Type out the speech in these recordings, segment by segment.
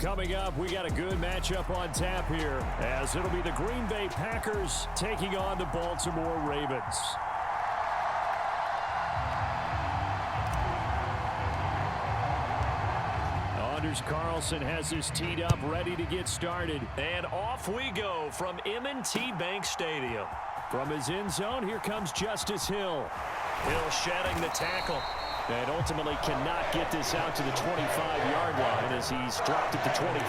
Coming up, we got a good matchup on tap here, as it'll be the Green Bay Packers taking on the Baltimore Ravens. Anders Carlson has his teed up, ready to get started. And off we go from M&T Bank Stadium. From his end zone, here comes Justice Hill. Hill shedding the tackle. And ultimately cannot get this out to the 25-yard line as he's dropped at the 23.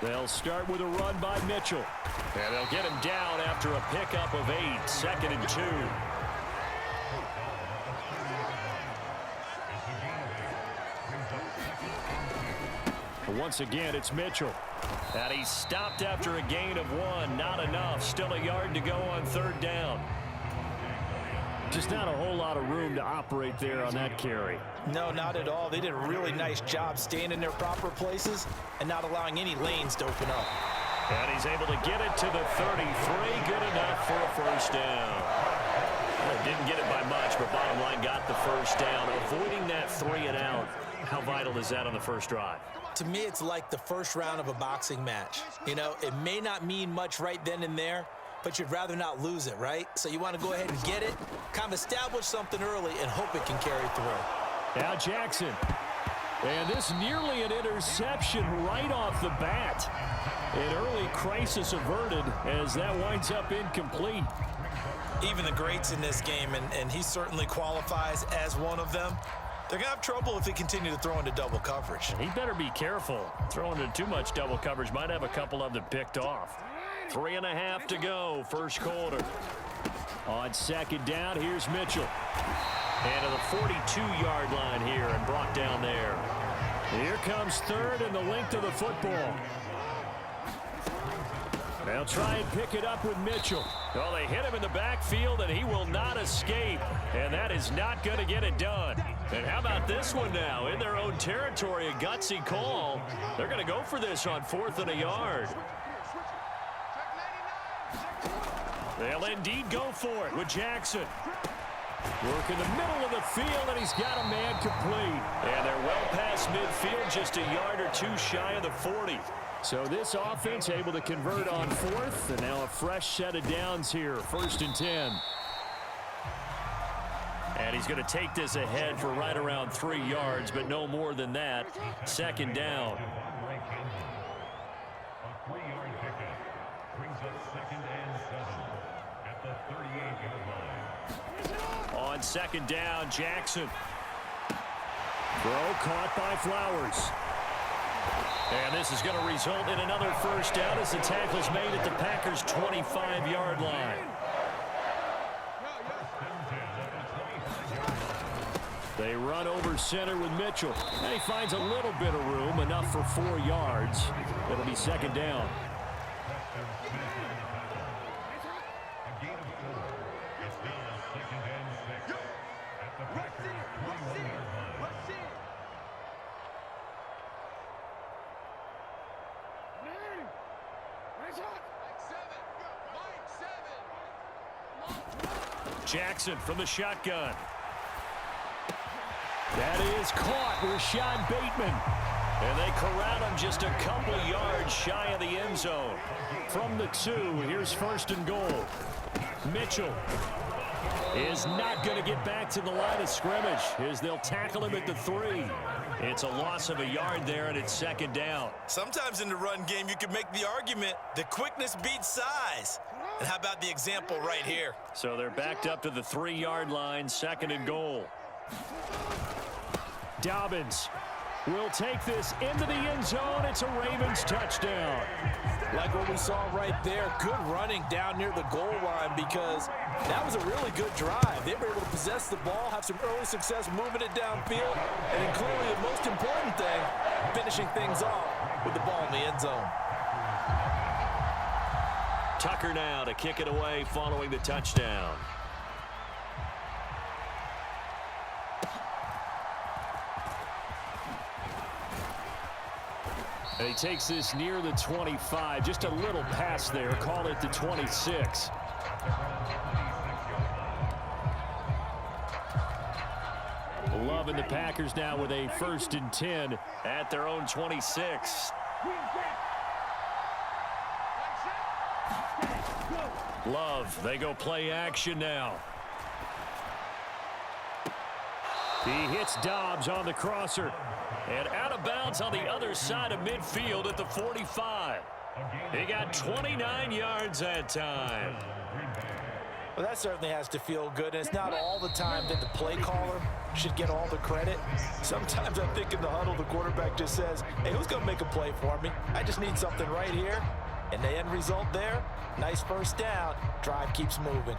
They'll start with a run by Mitchell. And they'll get him down after a pickup of 8, 2nd and 2. Once again, it's Mitchell. And he's stopped after a gain of 1. Not enough. Still a yard to go on 3rd down. Just not a whole lot of room to operate there on that carry. No, not at all. They did a really nice job staying in their proper places and not allowing any lanes to open up. And he's able to get it to the 33. Good enough for a 1st down. Well, didn't get it by much, but bottom line got the 1st down. Avoiding that 3 and out. How vital is that on the first drive? To me, it's like the first round of a boxing match. You know, it may not mean much right then and there, but you'd rather not lose it, right? So you want to go ahead and get it, kind of establish something early, and hope it can carry through. Now Jackson. And this nearly an interception right off the bat. An early crisis averted as that winds up incomplete. Even the greats in this game, and he certainly qualifies as one of them, they're going to have trouble if they continue to throw into double coverage. He better be careful. Throwing into too much double coverage might have a couple of them picked off. 3.5 to go, first quarter. On 2nd down, here's Mitchell. And to the 42-yard line here and brought down there. Here comes 3rd and the length of the football. They'll try and pick it up with Mitchell. Well, they hit him in the backfield, and he will not escape. And that is not going to get it done. And how about this one now? In their own territory, a gutsy call. They're going to go for this on 4th and a yard. They'll indeed go for it with Jackson. Work in the middle of the field, and he's got a man complete. And they're well past midfield, just a yard or 2 shy of the 40. So this offense able to convert on 4th, and now a fresh set of downs here, 1st and 10. And he's going to take this ahead for right around 3 yards, but no more than that. 2nd down. On 2nd down, Jackson. Throw caught by Flowers. And this is going to result in another 1st down as the tackle's made at the Packers' 25-yard line. They run over center with Mitchell. And he finds a little bit of room, enough for 4 yards. It'll be 2nd down. Jackson from the shotgun. That is caught. Rashad Bateman. And they corral him just a couple yards shy of the end zone. From the 2, here's 1st and goal. Mitchell is not going to get back to the line of scrimmage as they'll tackle him at the 3. It's a loss of a yard there, and it's 2nd down. Sometimes in the run game, you can make the argument that quickness beats size. And how about the example right here? So they're backed up to the 3-yard line, 2nd and goal. Dobbins will take this into the end zone. It's a Ravens touchdown. Like what we saw right there, good running down near the goal line because that was a really good drive. They were able to possess the ball, have some early success moving it downfield, and then clearly the most important thing, finishing things off with the ball in the end zone. Tucker now to kick it away following the touchdown. And he takes this near the 25. Just a little pass there. Call it the 26. Love and the Packers now with a 1st and 10 at their own 26. Love, they go play action now. He hits Dobbs on the crosser. And out of bounds on the other side of midfield at the 45. He got 29 yards that time. Well, that certainly has to feel good, and it's not all the time that the play caller should get all the credit. Sometimes I think in the huddle, the quarterback just says, hey, who's going to make a play for me? I just need something right here. And the end result there, nice first down. Drive keeps moving.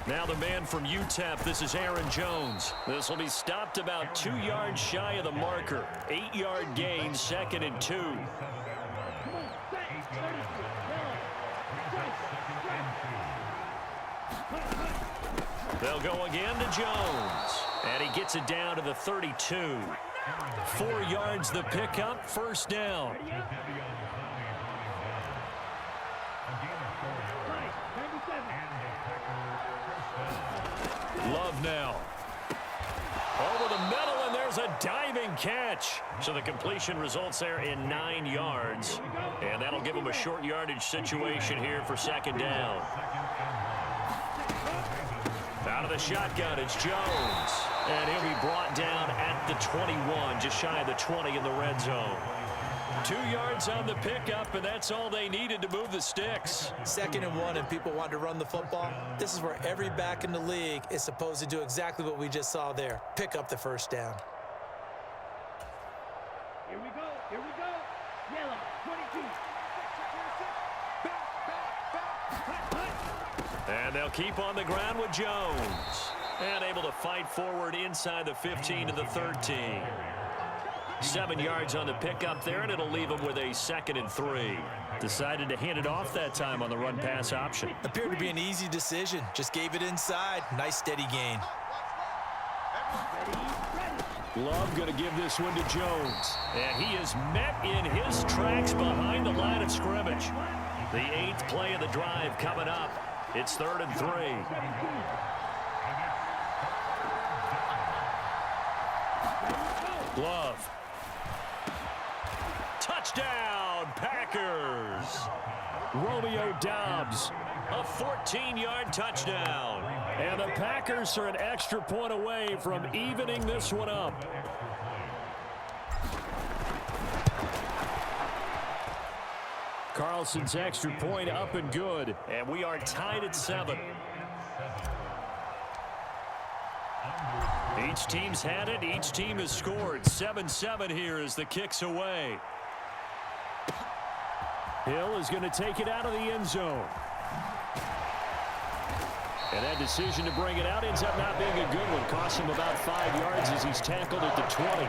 Now the man from UTEP, this is Aaron Jones. This will be stopped about 2 yards shy of the marker. 8-yard gain, 2nd and 2. They'll go again to Jones. And he gets it down to the 32. 4 yards the pickup, 1st down. Love now. Over the middle, and there's a diving catch. So the completion results there in 9 yards. And that'll give them a short yardage situation here for 2nd down. Out of the shotgun, it's Jones. And he'll be brought down at the 21, just shy of the 20 in the red zone. 2 yards on the pickup, and that's all they needed to move the sticks. 2nd and 1, and people want to run the football. This is where every back in the league is supposed to do exactly what we just saw there. Pick up the 1st down. Here we go. Here we go. Yellow, 22. And they'll keep on the ground with Jones. And able to fight forward inside the 15 to the 13. 7 yards on the pickup there, and it'll leave them with a 2nd and 3. Decided to hand it off that time on the run-pass option. Appeared to be an easy decision. Just gave it inside. Nice steady gain. Love going to give this one to Jones. And he is met in his tracks behind the line of scrimmage. The 8th play of the drive coming up. It's 3rd and 3. Love. Touchdown, Packers. Romeo Dobbs, a 14-yard touchdown. And the Packers are an extra point away from evening this one up. Carlson's extra point up and good. And we are tied at 7. Each team's had it. Each team has scored. 7-7 here as the kick's away. Hill is going to take it out of the end zone. And that decision to bring it out ends up not being a good one. Costs him about 5 yards as he's tackled at the 20.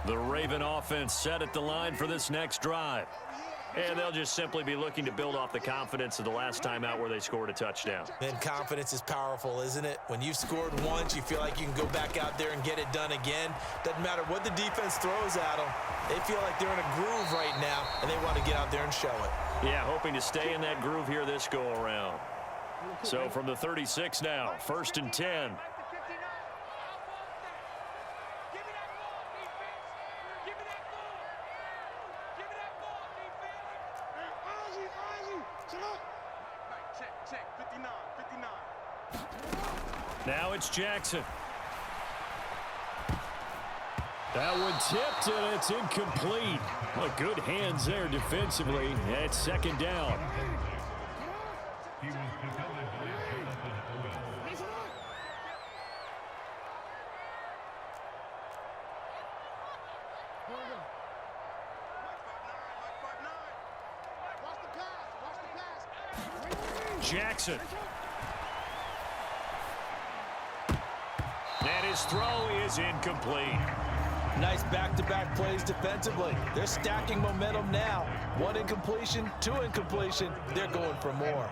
The Raven offense set at the line for this next drive. And they'll just simply be looking to build off the confidence of the last time out where they scored a touchdown. And confidence is powerful, isn't it? When you've scored once, you feel like you can go back out there and get it done again. Doesn't matter what the defense throws at them. They feel like they're in a groove right now, and they want to get out there and show it. Yeah, hoping to stay in that groove here this go-around. So from the 36 now, 1st and 10. Check, 59. Now it's Jackson. That one tipped, and it's incomplete. Well, good hands there defensively. And it's second down. Jackson. And his throw is incomplete. Nice back-to-back plays defensively. They're stacking momentum now. One incompletion, two incompletion. They're going for more.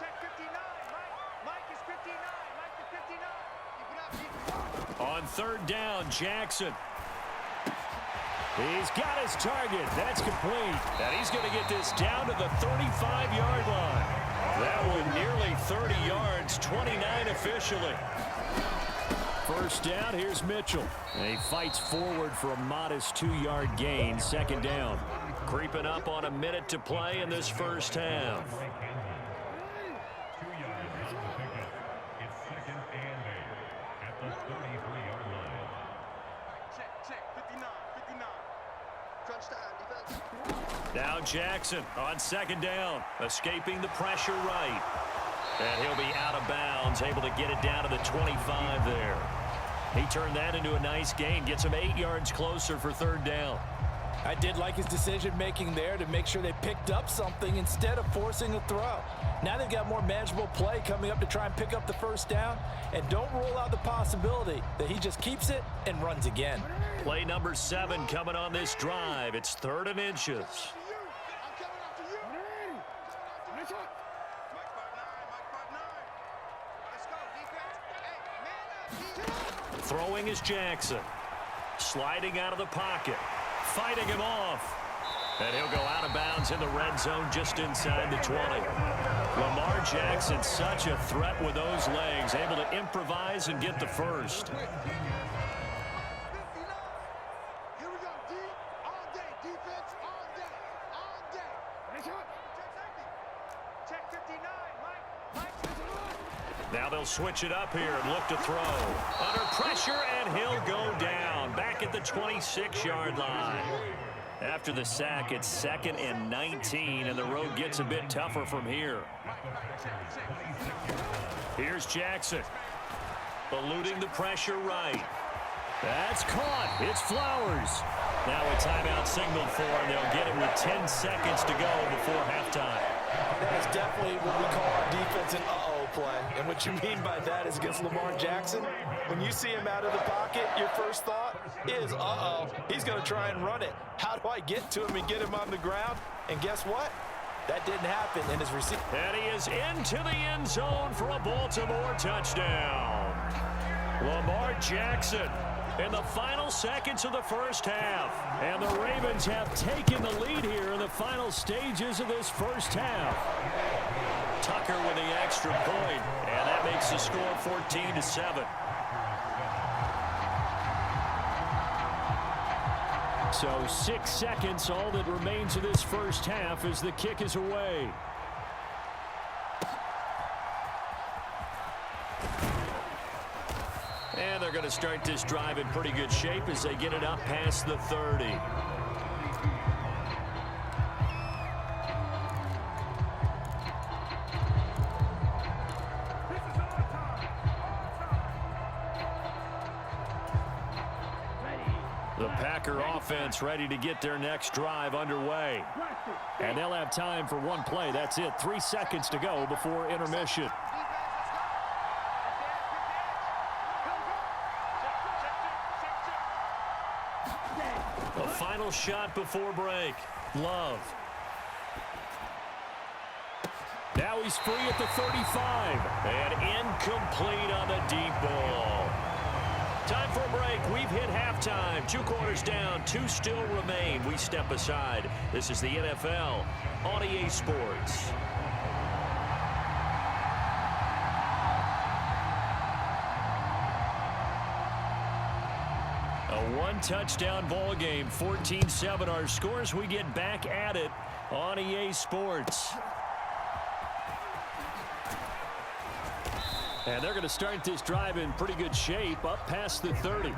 Check 59. Mike is 59. Mike is 59. Keep it up. On third down, Jackson. He's got his target. That's complete. And he's going to get this down to the 35-yard line. That one nearly 30 yards, 29 officially. First down, here's Mitchell. And he fights forward for a modest 2-yard gain, second down. Creeping up on a minute to play in this first half. Now Jackson on second down, escaping the pressure right. And he'll be out of bounds, able to get it down to the 25 there. He turned that into a nice gain, gets him 8 yards closer for third down. I did like his decision-making there to make sure they picked up something instead of forcing a throw. Now they've got more manageable play coming up to try and pick up the first down. And don't rule out the possibility that he just keeps it and runs again. Play number 7 coming on this drive. It's 3rd and inches. Throwing is Jackson. Sliding out of the pocket. Fighting him off. And he'll go out of bounds in the red zone just inside the 20. Lamar Jackson, such a threat with those legs, able to improvise and get the first. Here we go, D. All day. Defense all day. All day. Check 59. Mike. Now they'll switch it up here and look to throw. Under pressure, and he'll go down. Back at the 26-yard line. After the sack, it's 2nd and 19, and the road gets a bit tougher from here. Here's Jackson. Eluding the pressure right. That's caught. It's Flowers. Now a timeout signaled for, and they'll get it with 10 seconds to go before halftime. That's definitely what we call our defense an uh-oh play. And what you mean by that is against Lamar Jackson, when you see him out of the pocket, your first thought is, uh-oh, he's going to try and run it. How do I get to him and get him on the ground? And guess what? That didn't happen in his receiver. And he is into the end zone for a Baltimore touchdown. Lamar Jackson in the final seconds of the first half. And the Ravens have taken the lead here in the final stages of this first half. Tucker with the extra point, and that makes the score 14-7. So 6 seconds, all that remains of this first half as the kick is away. And they're going to start this drive in pretty good shape as they get it up past the 30. The Packer offense ready to get their next drive underway. And they'll have time for one play. That's it. 3 seconds to go before intermission. A final shot before break. Love. Now he's free at the 35. And incomplete on the deep ball. Time for a break. We've hit halftime. 2 quarters down. 2 still remain. We step aside. This is the NFL on EA Sports. A 1-touchdown ball game. 14-7 our scores. We get back at it on EA Sports. And they're going to start this drive in pretty good shape, up past the 30.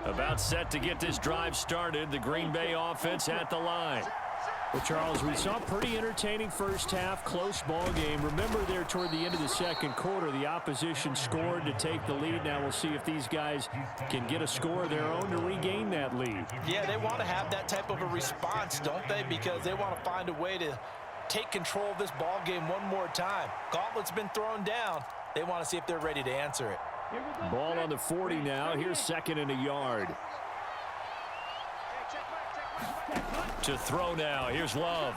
About set to get this drive started. The Green Bay offense at the line. Well, Charles, we saw a pretty entertaining first half, close ball game. Remember there toward the end of the second quarter, the opposition scored to take the lead. Now we'll see if these guys can get a score of their own to regain that lead. Yeah, they want to have that type of a response, don't they? Because they want to find a way to take control of this ball game one more time. Gauntlet's been thrown down. They want to see if they're ready to answer it. Ball on the 40 now. Here's second and a yard. To throw now. Here's Love.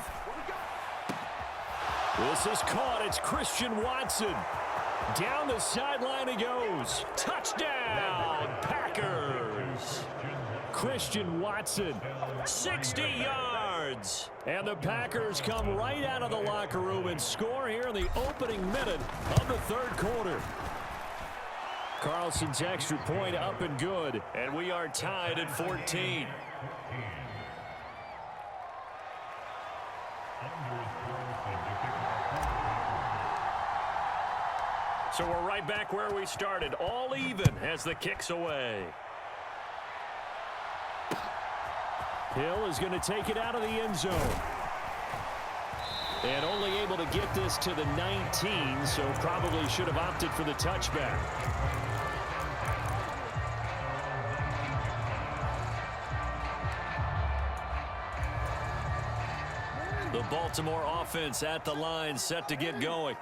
This is caught. It's Christian Watson. Down the sideline he goes. Touchdown, Packers. Christian Watson, 60 yards. And the Packers come right out of the locker room and score here in the opening minute of the third quarter. Carlson's extra point up and good. And we are tied at 14. So we're right back where we started, all even as the kick's away. Hill is going to take it out of the end zone. And only able to get this to the 19, so probably should have opted for the touchback. The Baltimore offense at the line, set to get going.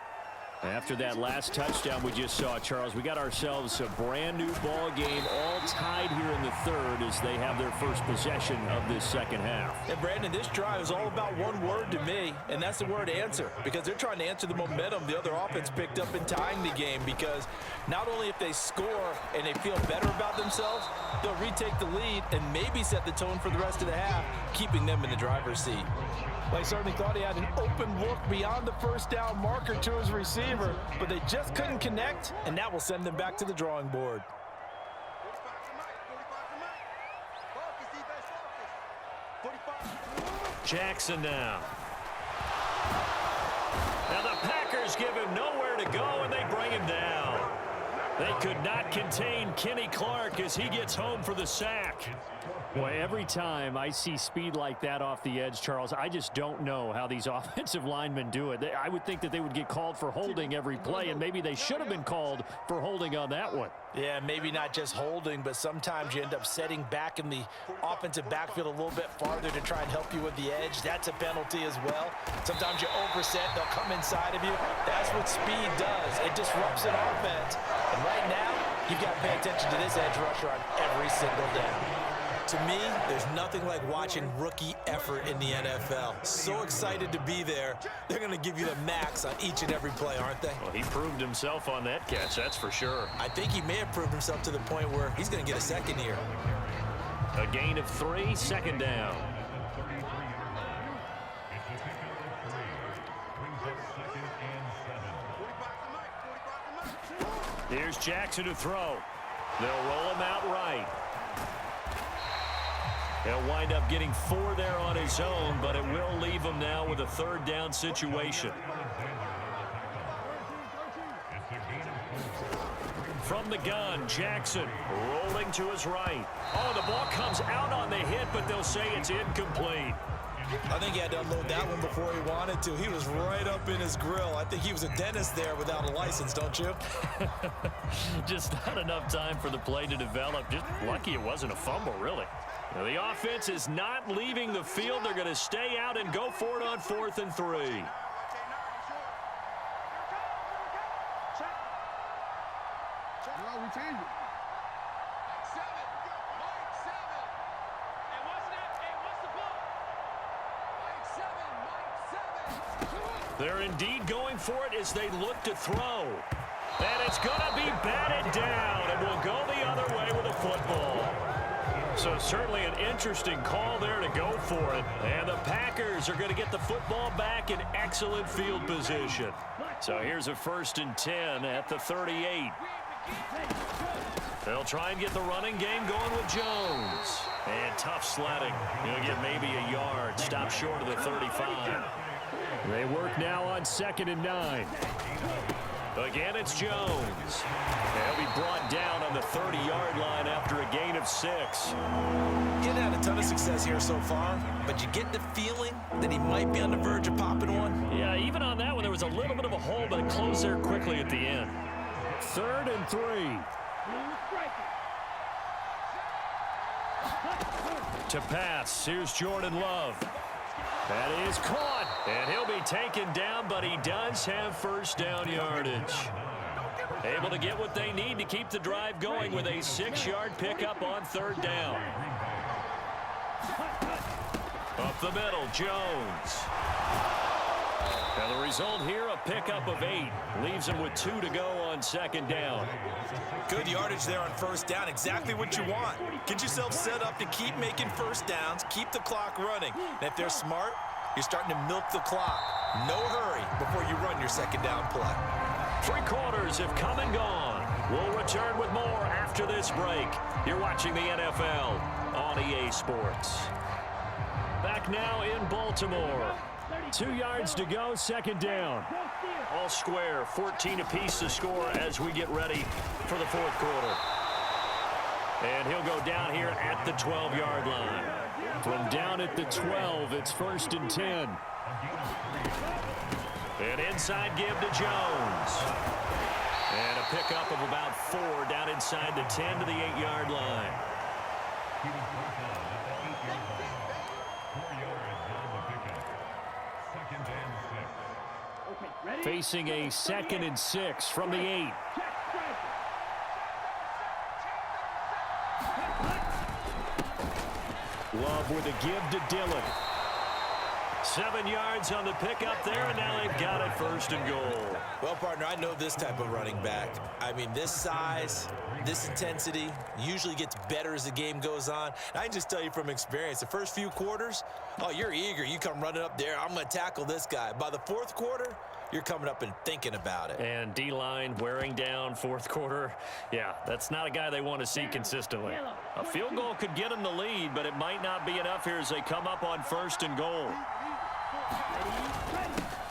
After that last touchdown we just saw, Charles, we got ourselves a brand new ball game, all tied here in the third as they have their first possession of this second half. And Brandon, this drive is all about one word to me, and that's the word answer, because they're trying to answer the momentum the other offense picked up in tying the game, because not only if they score and they feel better about themselves, they'll retake the lead and maybe set the tone for the rest of the half, keeping them in the driver's seat. Well, he certainly thought he had an open look beyond the first down marker to his receiver, but they just couldn't connect, and that will send them back to the drawing board. Jackson now. Now the Packers give him nowhere to go, and they bring him down. They could not contain Kenny Clark as he gets home for the sack. Boy, every time I see speed like that off the edge, Charles, I just don't know how these offensive linemen do it. I would think that they would get called for holding every play, and maybe they should have been called for holding on that one. Yeah, maybe not just holding, but sometimes you end up setting back in the offensive backfield a little bit farther to try and help you with the edge. That's a penalty as well. Sometimes you overset, they'll come inside of you. That's what speed does. It disrupts an offense. And right now, you've got to pay attention to this edge rusher on every single down. To me, there's nothing like watching rookie effort in the NFL. So excited to be there. They're going to give you the max on each and every play, aren't they? Well, he proved himself on that catch, that's for sure. I think he may have proved himself to the point where he's going to get a second here. A gain of 3, second down. Here's Jackson to throw. They'll roll him out right. He'll wind up getting 4 there on his own, but it will leave him now with a third down situation. From the gun, Jackson rolling to his right. Oh, the ball comes out on the hit, but they'll say it's incomplete. I think he had to unload that one before he wanted to. He was right up in his grill. I think he was a dentist there without a license, don't you? Just not enough time for the play to develop. Just lucky it wasn't a fumble, really. Now, the offense is not leaving the field. They're going to stay out and go for it on 4th and 3. They're indeed going for it as they look to throw. And it's going to be batted down, and will go the other way with a football. So certainly an interesting call there to go for it. And the Packers are going to get the football back in excellent field position. So here's a 1st and 10 at the 38. They'll try and get the running game going with Jones. And tough sledding. He'll get maybe a yard. Stop short of the 35. They work now on 2nd and 9. Again, it's Jones. He'll be brought down on the 30-yard line after a gain of 6. He's had a ton of success here so far, but you get the feeling that he might be on the verge of popping one. Yeah, even on that one, there was a little bit of a hole, but it closed there quickly at the end. 3rd and 3. To pass, here's Jordan Love. That is caught, and he'll be taken down, but he does have 1st down yardage. Able to get what they need to keep the drive going with a 6-yard pickup on 3rd down. Up the middle, Jones. And the result here, a pickup of 8. Leaves him with 2 to go on 2nd down. Good yardage there on 1st down. Exactly what you want. Get yourself set up to keep making 1st downs, keep the clock running. And if they're smart, you're starting to milk the clock. No hurry before you run your 2nd down play. 3 quarters have come and gone. We'll return with more after this break. You're watching the NFL on EA Sports. Back now in Baltimore. 2 yards to go, 2nd down. All square, 14 apiece to score as we get ready for the 4th quarter. And he'll go down here at the 12-yard line. From down at the 12, it's 1st and 10. An inside give to Jones. And a pickup of about 4 down inside the 10 to the 8-yard line. Facing a 2nd and 6 from the 8. Love with a give to Dillon. 7 yards on the pickup there, and now they've got it 1st and goal. Well, partner, I know this type of running back. I mean, this size, this intensity usually gets better as the game goes on. And I can just tell you from experience, the first few quarters, oh, you're eager. You come running up there, I'm going to tackle this guy. By the 4th quarter, you're coming up and thinking about it. And D-line wearing down 4th quarter. Yeah, that's not a guy they want to see consistently. A field goal could get them the lead, but it might not be enough here as they come up on 1st and goal.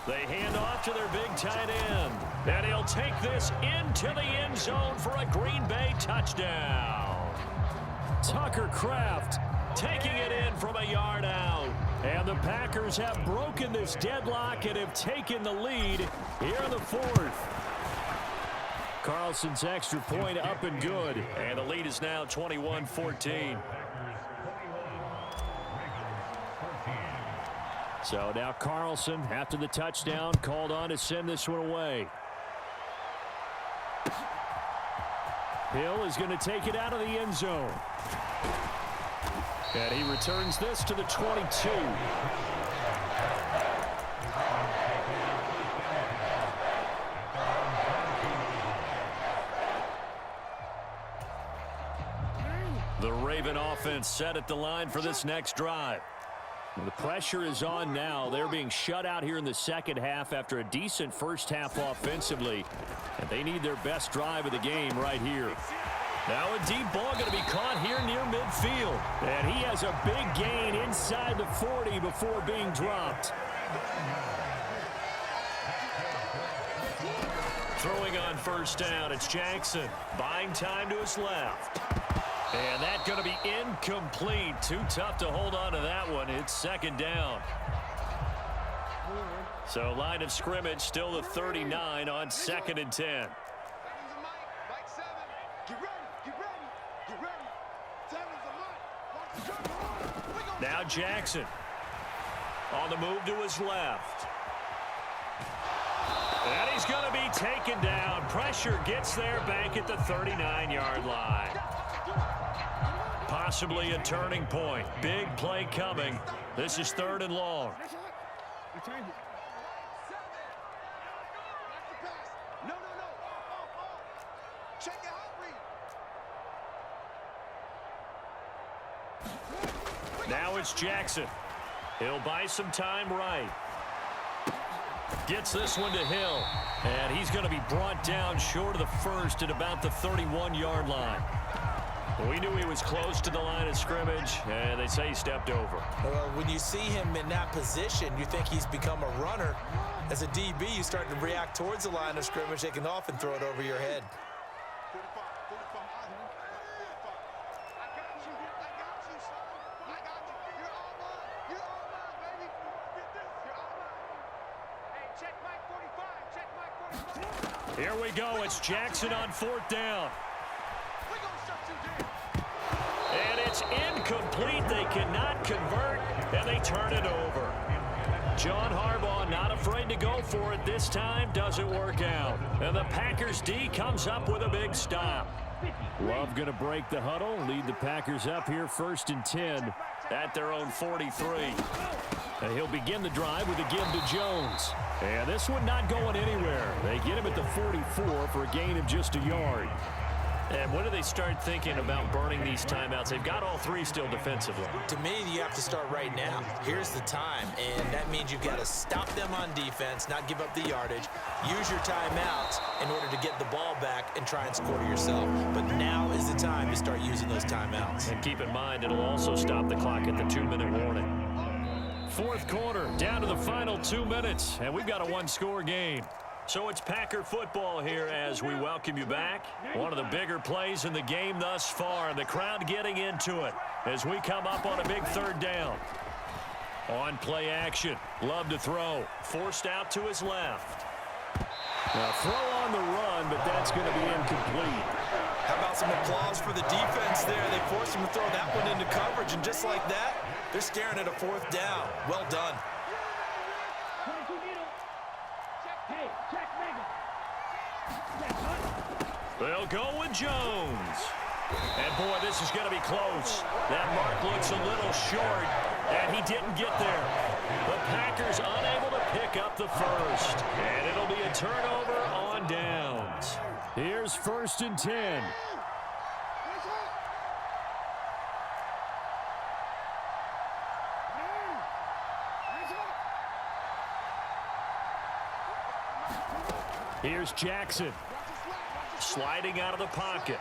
They hand off to their big tight end. And he'll take this into the end zone for a Green Bay touchdown. Tucker Kraft taking it in from a yard out. And the Packers have broken this deadlock and have taken the lead here in the 4th. Carlson's extra point up and good. And the lead is now 21-14. So now Carlson, after the touchdown, called on to send this one away. Hill is going to take it out of the end zone. And he returns this to the 22. The Raven offense set at the line for this next drive. The pressure is on now. They're being shut out here in the 2nd half after a decent 1st half offensively. And they need their best drive of the game right here. Now a deep ball going to be caught here near midfield. And he has a big gain inside the 40 before being dropped. Throwing on 1st down, it's Jackson. Buying time to his left. And that's going to be incomplete. Too tough to hold on to that one. It's 2nd down. So line of scrimmage still the 39 on 2nd and 10. Now Jackson on the move to his left. And he's going to be taken down. Pressure gets there back at the 39-yard line. Possibly a turning point. Big play coming. This is 3rd and long. it's Jackson. He'll buy some time right. Gets this one to Hill. And he's going to be brought down short of the first at about the 31-yard line. We knew he was close to the line of scrimmage, and they say he stepped over. Well, when you see him in that position, you think he's become a runner. As a DB, you start to react towards the line of scrimmage. They can often throw it over your head. Here we go. It's Jackson on 4th down. And it's incomplete. They cannot convert, and they turn it over. John Harbaugh not afraid to go for it this time. Doesn't work out. And the Packers D comes up with a big stop. Love going to break the huddle, lead the Packers up here 1st and 10 at their own 43. And he'll begin the drive with a give to Jones. And this one not going anywhere. They get him at the 44 for a gain of just a yard. And when do they start thinking about burning these timeouts? They've got all 3 still defensively. To me, you have to start right now. Here's the time, and that means you've got to stop them on defense, not give up the yardage, use your timeouts in order to get the ball back and try and score yourself. But now is the time to start using those timeouts. And keep in mind, it'll also stop the clock at the 2-minute warning. 4th quarter, down to the final 2 minutes, and we've got a 1-score game. So it's Packer football here as we welcome you back. One of the bigger plays in the game thus far, and the crowd getting into it as we come up on a big 3rd down. On play action, Love to throw, forced out to his left. Now throw on the run, but that's going to be incomplete. How about some applause for the defense there? They forced him to throw that one into coverage, and just like that, they're staring at a 4th down. Well done. They'll go with Jones. And, boy, this is going to be close. That mark looks a little short, and he didn't get there. The Packers unable to pick up the first. And it'll be a turnover on downs. Here's 1st and 10. Here's Jackson. Sliding out of the pocket.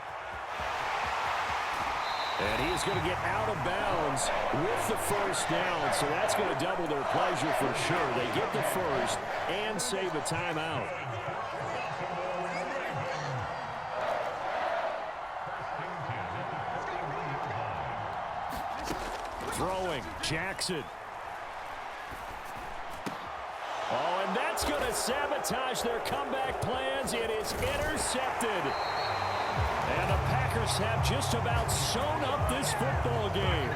And he is going to get out of bounds with the 1st down, so that's going to double their pleasure for sure. They get the first and save a timeout. Throwing, Jackson. Oh, and that's going to sabotage their comeback plans. It is intercepted. And the Packers have just about sewn up this football game.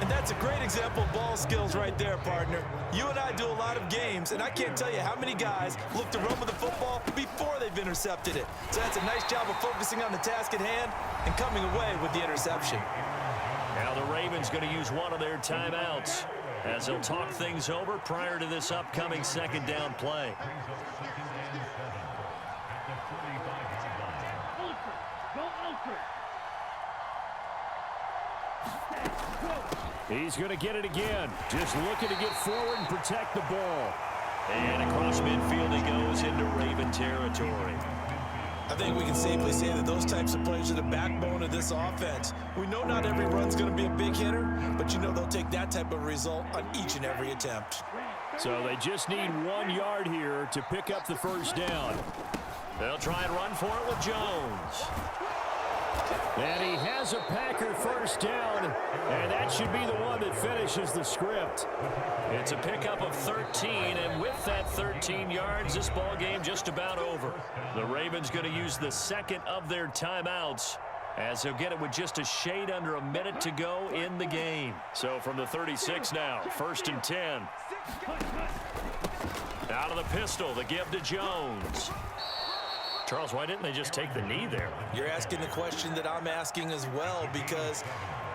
And that's a great example of ball skills right there, partner. You and I do a lot of games, and I can't tell you how many guys look to run with the football before they've intercepted it. So that's a nice job of focusing on the task at hand and coming away with the interception. Now the Ravens going to use one of their timeouts as they'll talk things over prior to this upcoming 2nd down play. He's going to get it again. Just looking to get forward and protect the ball. And across midfield he goes into Raven territory. I think we can safely say that those types of plays are the backbone of this offense. We know not every run's going to be a big hitter, but you know they'll take that type of result on each and every attempt. So they just need 1 yard here to pick up the 1st down. They'll try and run for it with Jones. And he has a Packer 1st down, and that should be the one that finishes the script. It's a pickup of 13, and with that 13 yards, this ball game just about over. The Ravens going to use the 2nd of their timeouts as they'll get it with just a shade under a minute to go in the game. So from the 36 now, 1st and 10. Out of the pistol, the give to Jones. Charles, why didn't they just take the knee there? You're asking the question that I'm asking as well, because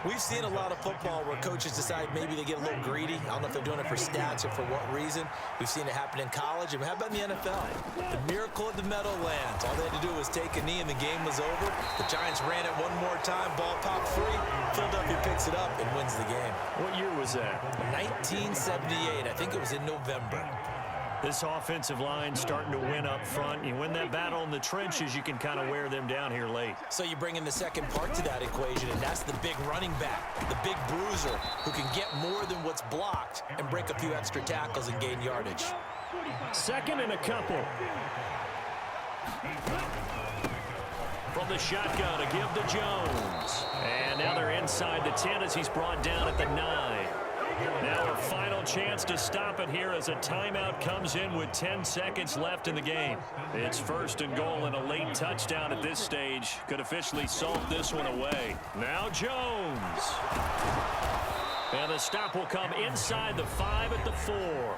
we've seen a lot of football where coaches decide maybe they get a little greedy. I don't know if they're doing it for stats or for what reason. We've seen it happen in college. And how about in the NFL? The miracle of the Meadowlands. All they had to do was take a knee and the game was over. The Giants ran it one more time. Ball popped free. Philadelphia picks it up and wins the game. What year was that? 1978. I think it was in November. This offensive line starting to win up front. You win that battle in the trenches, you can kind of wear them down here late. So you bring in the second part to that equation, and that's the big running back, the big bruiser, who can get more than what's blocked and break a few extra tackles and gain yardage. Second and a couple. From the shotgun to give to Jones. And now they're inside the 10 as he's brought down at the 9. Now a final chance to stop it here as a timeout comes in with 10 seconds left in the game. It's first and goal, and a late touchdown at this stage could officially salt this one away. Now Jones. And the stop will come inside the 5 at the 4.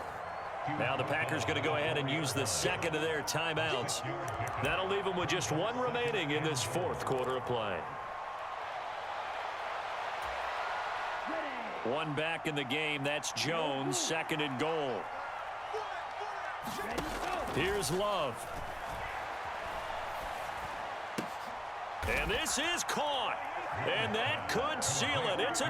Now the Packers going to go ahead and use the second of their timeouts. That'll leave them with just one remaining in this fourth quarter of play. One back in the game. That's Jones, second and goal. Here's Love. And this is caught. And that could seal it. It's a